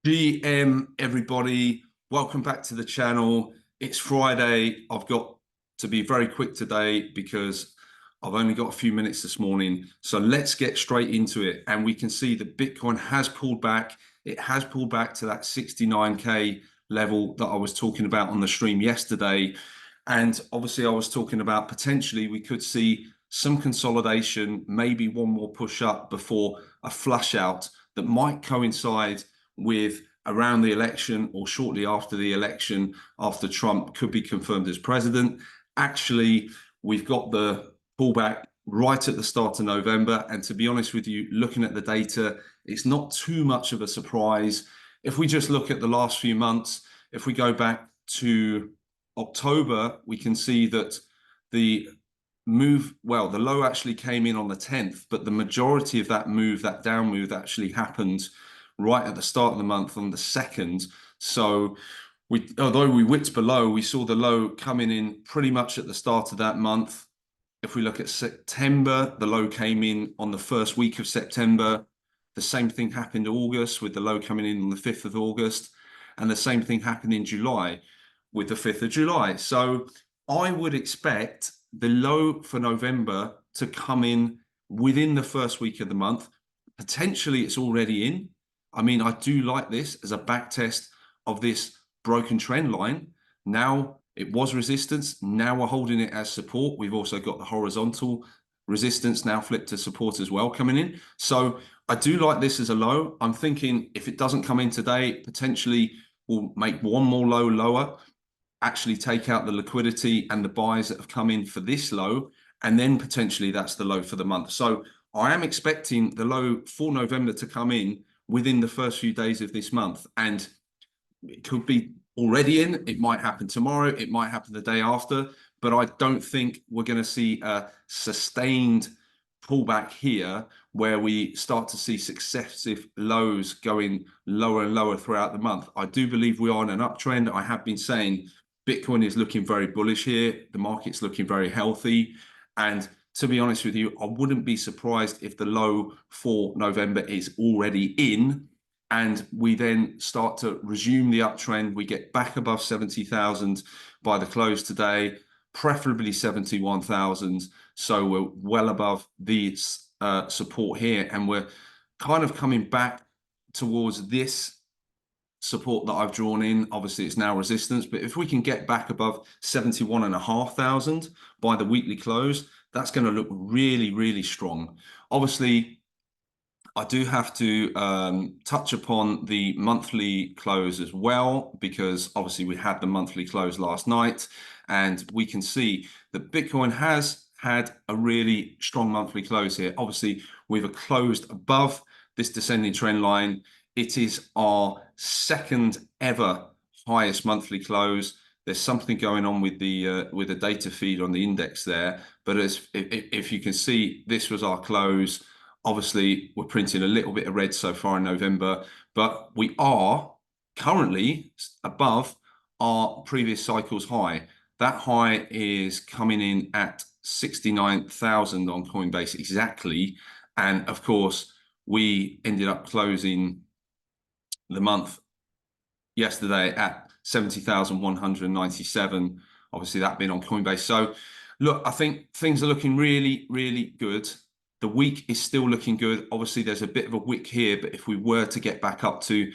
GM, everybody, welcome back to the channel. It's Friday. I've got to be very quick today because I've only got a few minutes this morning. So let's get straight into it. And we can see that Bitcoin has pulled back. It has pulled back to that 69K level that I was talking about on the stream yesterday. And obviously I was talking about potentially we could see some consolidation, maybe one more push up before a flush out that might coincide with around the election or shortly after the election, after Trump could be confirmed as president. Actually, we've got the pullback right at the start of November. And to be honest with you, looking at the data, it's not too much of a surprise. If we just look at the last few months, if we go back to October, we can see that the the low actually came in on the 10th, but the majority of that move, that down move, actually happened right at the start of the month on the 2nd. So although we whipped below, we saw the low coming in pretty much at the start of that month. If we look at September, the low came in on the first week of September. The same thing happened in August with the low coming in on the 5th of August. And the same thing happened in July with the 5th of July. So I would expect the low for November to come in within the first week of the month. Potentially it's already in. I mean, I do like this as a back test of this broken trend line. Now it was resistance. Now we're holding it as support. We've also got the horizontal resistance now flipped to support as well coming in. So I do like this as a low. I'm thinking if it doesn't come in today, potentially we'll make one more low lower, actually take out the liquidity and the buys that have come in for this low, and then potentially that's the low for the month. So I am expecting the low for November to come in within the first few days of this month, and it could be already in. It might happen tomorrow, it might happen the day after, but I don't think we're going to see a sustained pullback here where we start to see successive lows going lower and lower throughout the month. I do believe we are on an uptrend. I have been saying Bitcoin is looking very bullish here. The market's looking very healthy. And to be honest with you, I wouldn't be surprised if the low for November is already in and we then start to resume the uptrend. We get back above 70,000 by the close today, preferably 71,000. So we're well above the support here, and we're kind of coming back towards this support that I've drawn in. Obviously it's now resistance, but if we can get back above 71,500 by the weekly close, that's going to look really, really strong. Obviously, I do have to touch upon the monthly close as well, because obviously we had the monthly close last night, and we can see that Bitcoin has had a really strong monthly close here. Obviously, we've closed above this descending trend line. It is our second ever highest monthly close. There's something going on with the data feed on the index there, but if you can see, this was our close. Obviously, we're printing a little bit of red so far in November, but we are currently above our previous cycle's high. That high is coming in at 69,000 on Coinbase exactly. And of course, we ended up closing the month yesterday at 70,197. Obviously, that being on Coinbase. So look, I think things are looking really, really good. The week is still looking good. Obviously, there's a bit of a wick here, but if we were to get back up to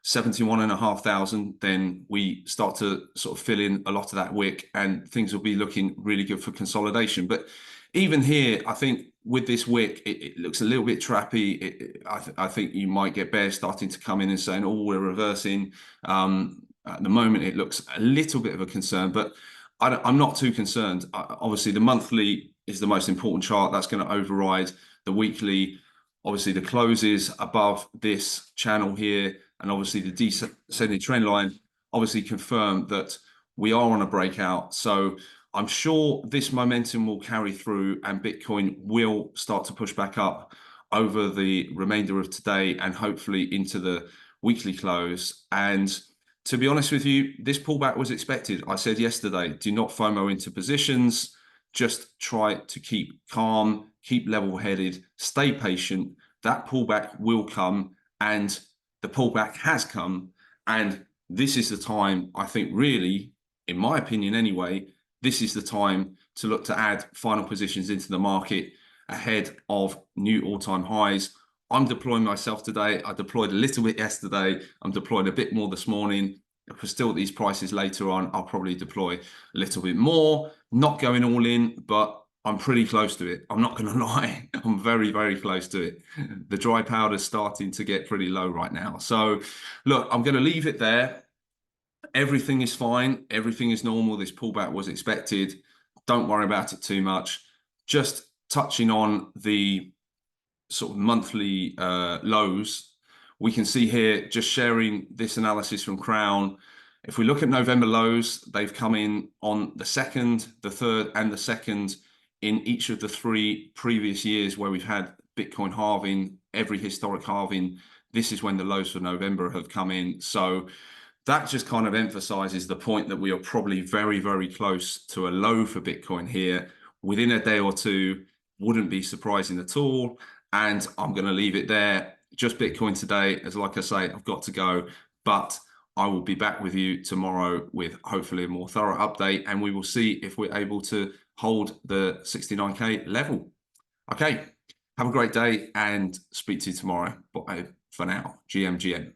71,500, then we start to sort of fill in a lot of that wick and things will be looking really good for consolidation. But even here, I think with this wick, it looks a little bit trappy. I think you might get bears starting to come in and saying, oh, we're reversing. At the moment, it looks a little bit of a concern, but I'm not too concerned. Obviously, the monthly is the most important chart. That's going to override the weekly. Obviously, the closes above this channel here, and obviously the descending trend line obviously confirm that we are on a breakout. So I'm sure this momentum will carry through and Bitcoin will start to push back up over the remainder of today and hopefully into the weekly close. And to be honest with you, this pullback was expected. I said yesterday, do not FOMO into positions. Just try to keep calm, keep level-headed, stay patient. That pullback will come, and the pullback has come, and this is the time, I think, really, in my opinion anyway, this is the time to look to add final positions into the market ahead of new all-time highs. I'm deploying myself today. I deployed a little bit yesterday. I'm deploying a bit more this morning. If we're still at these prices later on, I'll probably deploy a little bit more, not going all in, but I'm pretty close to it. I'm not going to lie. I'm very, very close to it. The dry powder's starting to get pretty low right now. So look, I'm going to leave it there. Everything is fine. Everything is normal. This pullback was expected. Don't worry about it too much. Just touching on the sort of monthly lows, we can see here, just sharing this analysis from Crown. If we look at November lows, they've come in on the 2nd, the 3rd, and the 2nd in each of the 3 previous years where we've had Bitcoin halving, every historic halving. This is when the lows for November have come in. So that just kind of emphasizes the point that we are probably very, very close to a low for Bitcoin here. Within a day or two, wouldn't be surprising at all. And I'm going to leave it there. Just Bitcoin today, as like I say, I've got to go, but I will be back with you tomorrow with hopefully a more thorough update, and we will see if we're able to hold the 69K level. Okay, have a great day and speak to you tomorrow. Bye for now. GMGM.